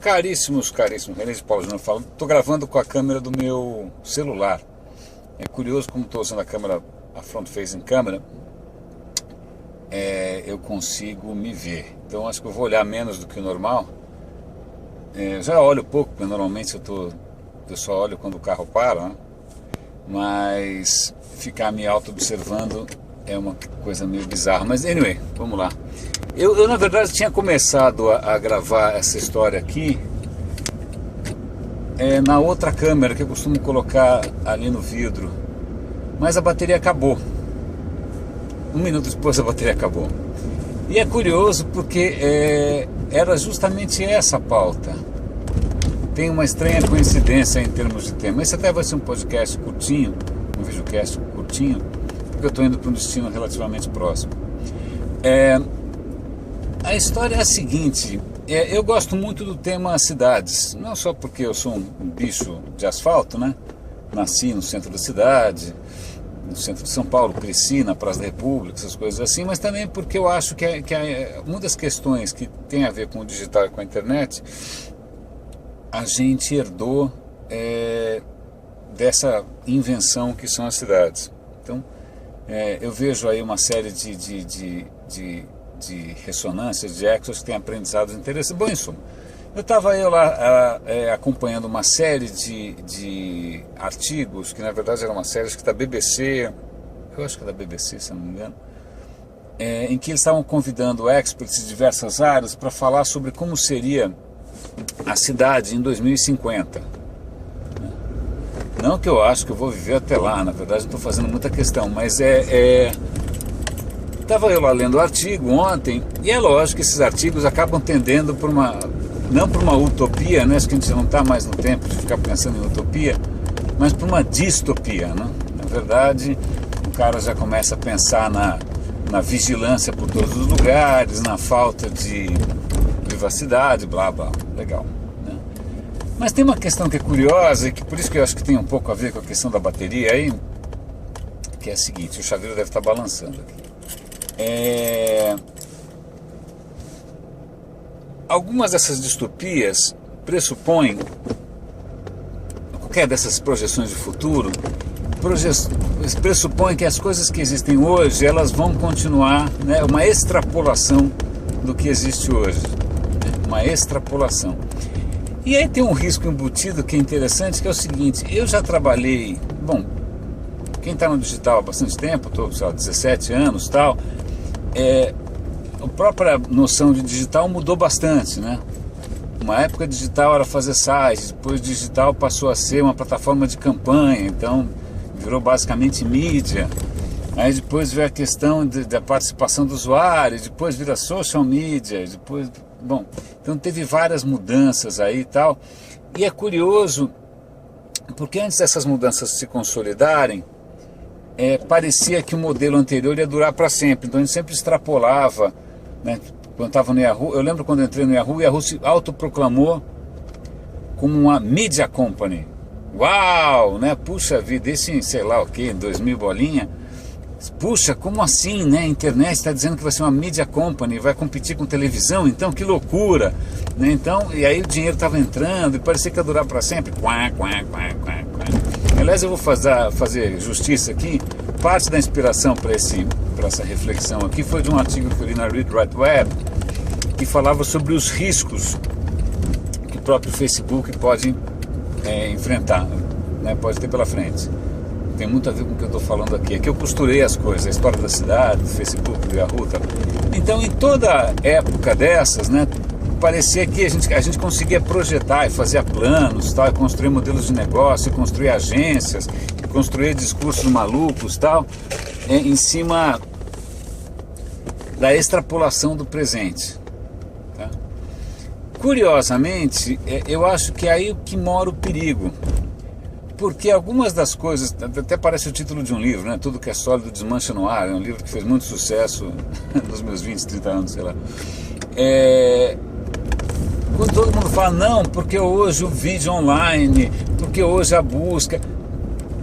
Caríssimos, René de Paulo Júnior falando, estou gravando com a câmera do meu celular. É curioso como estou usando a câmera, a front-facing câmera, eu consigo me ver. Então acho que eu vou olhar menos do que o normal. Já olho pouco, porque normalmente eu só olho quando o carro para, né? Mas ficar me auto-observando é uma coisa meio bizarra. Mas anyway, vamos lá. Eu na verdade tinha começado a gravar essa história aqui na outra câmera que eu costumo colocar ali no vidro, mas a bateria acabou. Um minuto depois a bateria acabou. E é curioso porque era justamente essa a pauta. Tem uma estranha coincidência em termos de tema. Esse até vai ser um podcast curtinho, um videocast curtinho, porque eu estou indo para um destino relativamente próximo. A história é a seguinte, eu gosto muito do tema cidades, não só porque eu sou um bicho de asfalto, né? Nasci no centro da cidade, no centro de São Paulo, cresci na Praça da República, essas coisas assim, mas também porque eu acho que uma das questões que tem a ver com o digital e com a internet, a gente herdou dessa invenção que são as cidades. Então, eu vejo aí uma série de ressonâncias, de ecos que têm aprendizados interessantes. Bom, em suma, eu estava lá acompanhando uma série de artigos, que na verdade era uma série que da BBC, eu acho que é da BBC, se não me engano, em que eles estavam convidando experts de diversas áreas para falar sobre como seria a cidade em 2050. Não que eu acho que eu vou viver até lá, na verdade eu estou fazendo muita questão, mas estava eu lá lendo o artigo ontem, e é lógico que esses artigos acabam tendendo não por uma utopia, né? Acho que a gente não está mais no tempo de ficar pensando em utopia, mas por uma distopia, né? Na verdade, o cara já começa a pensar na vigilância por todos os lugares, na falta de privacidade, blá blá, legal, né? Mas tem uma questão que é curiosa, e que por isso que eu acho que tem um pouco a ver com a questão da bateria aí, que é a seguinte, o chaveiro deve estar balançando aqui. Algumas dessas distopias pressupõem, qualquer dessas projeções de futuro, pressupõem que as coisas que existem hoje, elas vão continuar, né, uma extrapolação do que existe hoje, né, uma extrapolação. E aí tem um risco embutido que é interessante, que é o seguinte, eu já trabalhei, bom, quem está no digital há bastante tempo, estou, sei lá, 17 anos e tal, a própria noção de digital mudou bastante, né? Uma época digital era fazer sites, depois digital passou a ser uma plataforma de campanha, então virou basicamente mídia. Aí depois veio a questão da participação do usuário, depois vira social media, depois, bom, então teve várias mudanças aí e tal. E é curioso, porque antes dessas mudanças se consolidarem, parecia que o modelo anterior ia durar para sempre, então a gente sempre extrapolava, né? Quando estava no Yahoo, eu lembro quando eu entrei no Yahoo, o Yahoo se autoproclamou como uma media company. Uau, né? Puxa vida, esse sei lá o que, em 2000 bolinha, puxa, como assim, né? A internet está dizendo que vai ser uma media company, vai competir com televisão, então que loucura, né? Então, e aí o dinheiro estava entrando e parecia que ia durar para sempre. Aliás, eu vou fazer justiça aqui. Parte da inspiração para essa reflexão aqui foi de um artigo que eu li na Read Write Web, que falava sobre os riscos que o próprio Facebook pode enfrentar, né, pode ter pela frente. Tem muito a ver com o que eu estou falando aqui. Aqui eu costurei as coisas, a história da cidade, do Facebook, do Yahoo, tal. Então, em toda época dessas, né, parecia que a gente conseguia projetar e fazer planos, tal, e construir modelos de negócio, e construir agências, e construir discursos malucos, tal, em cima da extrapolação do presente. Tá? Curiosamente, eu acho que é aí que mora o perigo, porque algumas das coisas, até parece o título de um livro, né? Tudo que é sólido desmancha no ar, é um livro que fez muito sucesso nos meus 20, 30 anos, sei lá. Quando todo mundo fala, não, porque hoje o vídeo online, porque hoje a busca,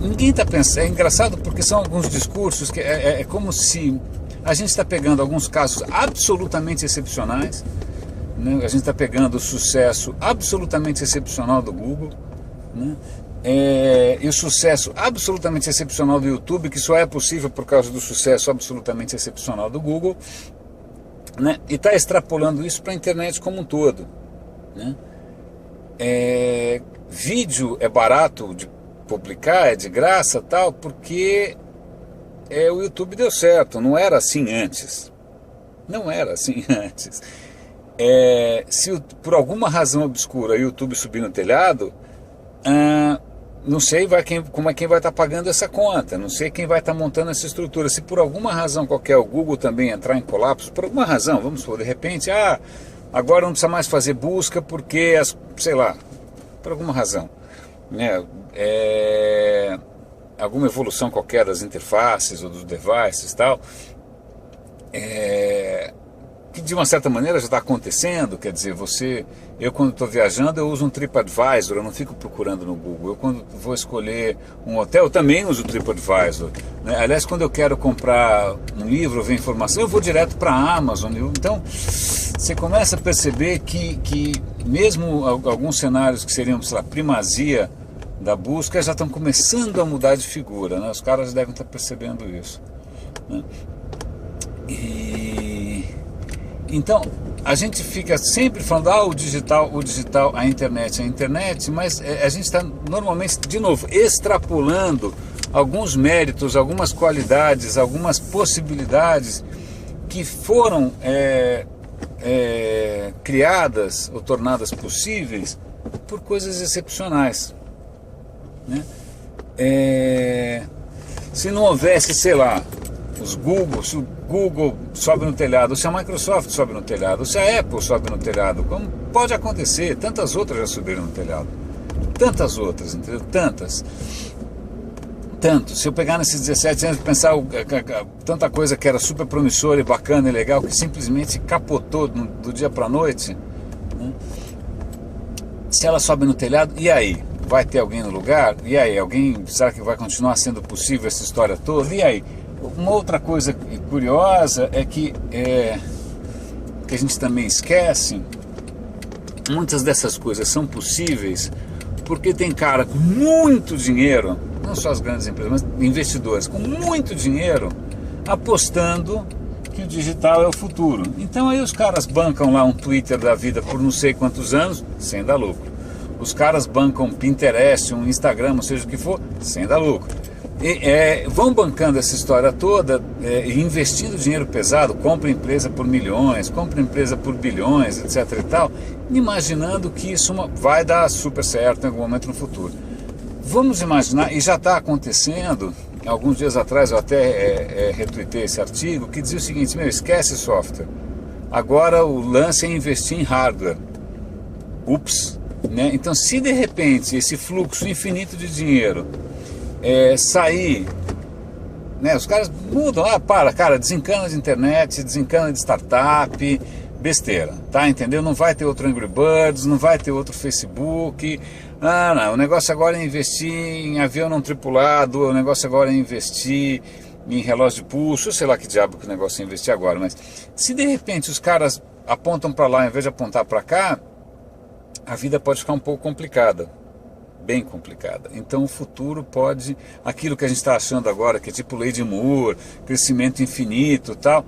ninguém está pensando, é engraçado porque são alguns discursos que é como se a gente está pegando alguns casos absolutamente excepcionais, né? A gente está pegando o sucesso absolutamente excepcional do Google, né? E o sucesso absolutamente excepcional do YouTube, que só é possível por causa do sucesso absolutamente excepcional do Google, né? E está extrapolando isso para a internet como um todo, né? Vídeo é barato de publicar, é de graça, tal, porque o YouTube deu certo. Não era assim antes. Não era assim antes. Se por alguma razão obscura o YouTube subir no telhado, não sei como é quem vai estar pagando essa conta, não sei quem vai estar montando essa estrutura. Se por alguma razão qualquer o Google também entrar em colapso, por alguma razão, vamos supor, de repente, agora não precisa mais fazer busca porque, sei lá, por alguma razão, né? Alguma evolução qualquer das interfaces ou dos devices e tal, que de uma certa maneira já está acontecendo. Quer dizer, eu quando estou viajando eu uso um TripAdvisor, eu não fico procurando no Google. Eu quando vou escolher um hotel eu também uso o TripAdvisor, né? Aliás, quando eu quero comprar um livro ou ver informação, eu vou direto para a Amazon. Então você começa a perceber que mesmo alguns cenários que seriam, sei lá, primazia da busca já estão começando a mudar de figura, né? Os caras devem estar percebendo isso, né? Então a gente fica sempre falando o digital, a internet, mas a gente está normalmente, de novo, extrapolando alguns méritos, algumas qualidades, algumas possibilidades que foram criadas ou tornadas possíveis por coisas excepcionais, né? Se não houvesse, sei lá, se o Google sobe no telhado, se a Microsoft sobe no telhado, se a Apple sobe no telhado, como pode acontecer, tantas outras já subiram no telhado, tantas outras, entendeu? Se eu pegar nesses 17 anos e pensar tanta coisa que era super promissora e bacana e legal, que simplesmente capotou do dia para a noite, né? Se ela sobe no telhado, e aí? Vai ter alguém no lugar? E aí? Será que vai continuar sendo possível essa história toda? E aí? Uma outra coisa curiosa é que a gente também esquece, muitas dessas coisas são possíveis porque tem cara com muito dinheiro, não só as grandes empresas, mas investidores com muito dinheiro apostando que o digital é o futuro. Então aí os caras bancam lá um Twitter da vida por não sei quantos anos, sem dar lucro. Os caras bancam Pinterest, um Instagram, ou seja o que for, sem dar lucro. Vão bancando essa história toda, investindo dinheiro pesado, compra empresa por milhões, compra empresa por bilhões, etc. e tal, imaginando que isso vai dar super certo em algum momento no futuro. Vamos imaginar, e já está acontecendo, alguns dias atrás eu até retuitei esse artigo, que dizia o seguinte: esquece software, agora o lance é investir em hardware. Ups, né? Então se de repente esse fluxo infinito de dinheiro sair, né, os caras mudam, cara, desencana de internet, desencana de startup, besteira, tá, entendeu? Não vai ter outro Angry Birds, não vai ter outro Facebook, não, o negócio agora é investir em avião não tripulado, o negócio agora é investir em relógio de pulso, sei lá que diabo que o negócio é investir agora, mas se de repente os caras apontam para lá em vez de apontar para cá, a vida pode ficar um pouco complicada. Bem complicada. Então o futuro pode, aquilo que a gente está achando agora, que é tipo lei de Moore, crescimento infinito e tal,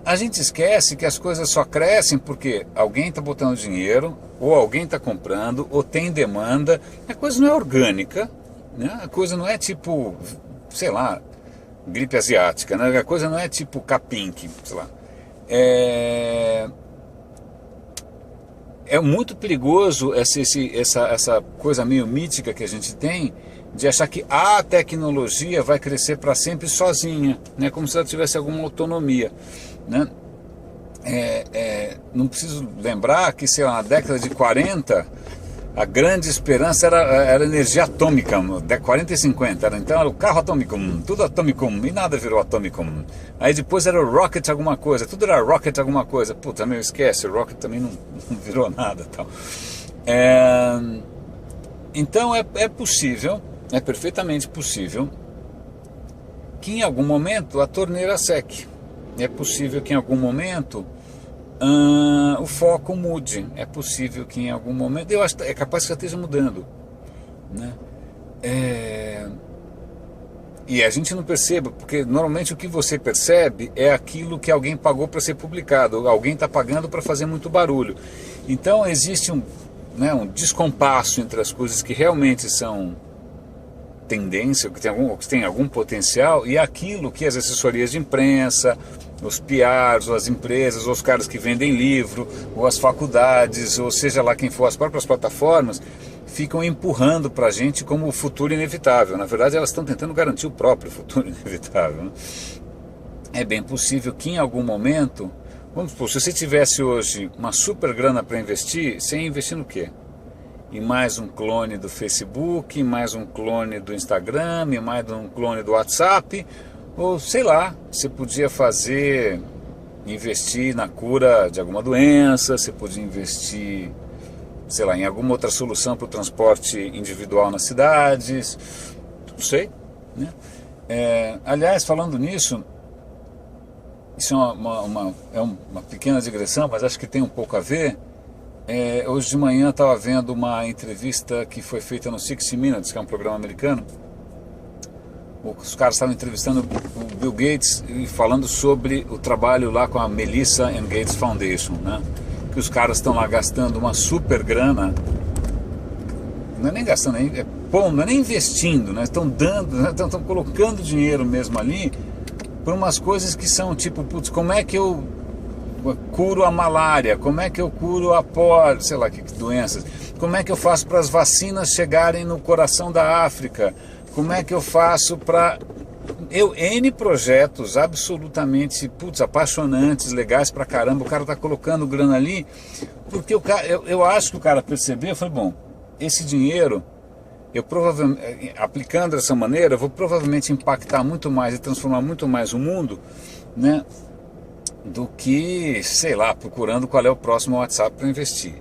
a gente esquece que as coisas só crescem porque alguém está botando dinheiro, ou alguém está comprando, ou tem demanda. A coisa não é orgânica, né? A coisa não é tipo, sei lá, gripe asiática, né? A coisa não é tipo capim, sei lá. É muito perigoso essa coisa meio mítica que a gente tem de achar que a tecnologia vai crescer para sempre sozinha, né? Como se ela tivesse alguma autonomia, né? Não preciso lembrar que, sei lá, na década de 40 a grande esperança era energia atômica, 40 e 50, então era o carro atômico, tudo atômico, e nada virou atômico. Aí depois era o rocket alguma coisa, tudo era rocket alguma coisa, puta, esquece, o rocket também não virou nada, tal. Então é possível, é perfeitamente possível que em algum momento a torneira seque. É possível que em algum momento o foco mude. É possível que em algum momento, eu acho que é capaz que já esteja mudando, né? E a gente não perceba, porque normalmente o que você percebe é aquilo que alguém pagou para ser publicado, alguém está pagando para fazer muito barulho. Então existe um descompasso entre as coisas que realmente são tendência, que tem algum potencial, e aquilo que as assessorias de imprensa, os PRs, ou as empresas, ou os caras que vendem livro, ou as faculdades, ou seja lá quem for, as próprias plataformas, ficam empurrando para a gente como o futuro inevitável. Na verdade, elas estão tentando garantir o próprio futuro inevitável, né? É bem possível que em algum momento, vamos supor, se você tivesse hoje uma super grana para investir, você ia investir no quê? E mais um clone do Facebook, mais um clone do Instagram, e mais um clone do WhatsApp, ou sei lá, você podia investir na cura de alguma doença, você podia investir, sei lá, em alguma outra solução para o transporte individual nas cidades, não sei, né? Aliás, falando nisso, isso é uma pequena digressão, mas acho que tem um pouco a ver. Hoje de manhã eu estava vendo uma entrevista que foi feita no 60 Minutes, que é um programa americano. Os caras estavam entrevistando o Bill Gates e falando sobre o trabalho lá com a Melinda and Gates Foundation, né? Que os caras estão lá gastando uma super grana, não é nem gastando, não é nem investindo, né? Estão dando, né? Estão colocando dinheiro mesmo ali por umas coisas que são tipo, putz, como é que eu curo a malária, como é que eu curo a polio, sei lá que doenças, como é que eu faço para as vacinas chegarem no coração da África, como é que eu faço para... N projetos absolutamente, apaixonantes, legais pra caramba, o cara tá colocando grana ali, porque eu acho que o cara percebeu, eu falei, bom, esse dinheiro, eu provavelmente, aplicando dessa maneira, eu vou provavelmente impactar muito mais e transformar muito mais o mundo, né, do que, sei lá, procurando qual é o próximo WhatsApp para investir,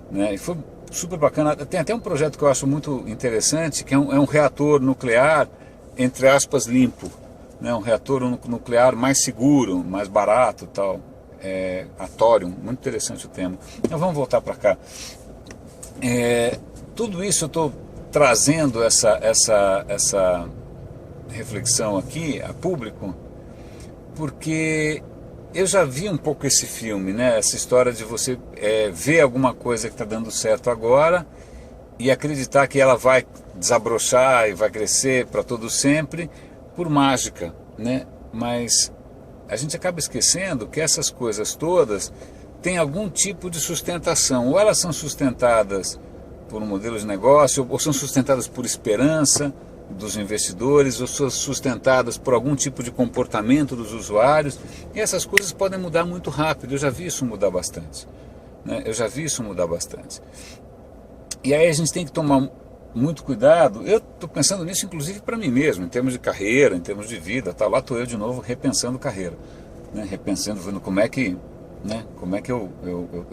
né? E foi super bacana. Tem até um projeto que eu acho muito interessante, que é um reator nuclear, entre aspas, limpo, né? Um reator nuclear mais seguro, mais barato, tal, Atorium, muito interessante o tema. Então vamos voltar para cá. Tudo isso eu estou trazendo essa reflexão aqui a público, porque eu já vi um pouco esse filme, né? Essa história de você ver alguma coisa que está dando certo agora e acreditar que ela vai desabrochar e vai crescer para todo sempre por mágica, né? Mas a gente acaba esquecendo que essas coisas todas têm algum tipo de sustentação. Ou elas são sustentadas por um modelo de negócio, ou são sustentadas por esperança dos investidores, ou são sustentadas por algum tipo de comportamento dos usuários, e essas coisas podem mudar muito rápido. Eu já vi isso mudar bastante, né? E aí a gente tem que tomar muito cuidado. Eu estou pensando nisso inclusive para mim mesmo, em termos de carreira, em termos de vida, tá? Lá estou eu de novo repensando carreira, né? Repensando, vendo como é que eu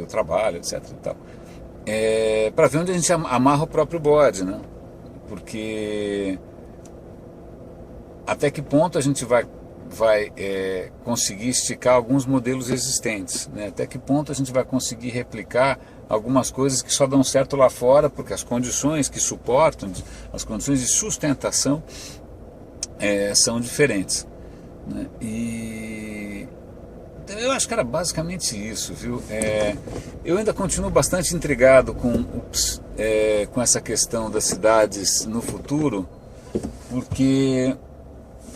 trabalho, etc e tal, para ver onde a gente amarra o próprio bode, né? Porque até que ponto a gente vai conseguir esticar alguns modelos existentes, né? Até que ponto a gente vai conseguir replicar algumas coisas que só dão certo lá fora, porque as condições que suportam, as condições de sustentação são diferentes, né? E eu acho que era basicamente isso, viu? Eu ainda continuo bastante intrigado com essa questão das cidades no futuro, porque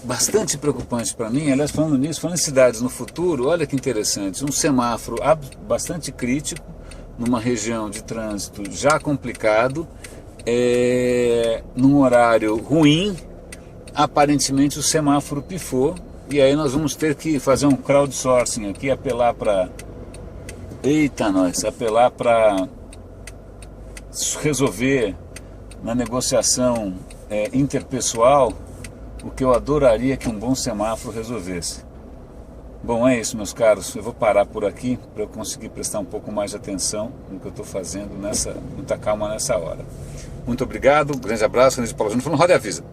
bastante preocupante para mim. Aliás, falando em cidades no futuro, olha que interessante, um semáforo bastante crítico, numa região de trânsito já complicado, num horário ruim, aparentemente o semáforo pifou, e aí nós vamos ter que fazer um crowdsourcing aqui, apelar para resolver na negociação interpessoal o que eu adoraria que um bom semáforo resolvesse. Bom, é isso, meus caros. Eu vou parar por aqui para eu conseguir prestar um pouco mais de atenção no que eu estou fazendo, muita calma nessa hora. Muito obrigado, grande abraço, Luiz Paulo Júnior, falando Roda e Avisa.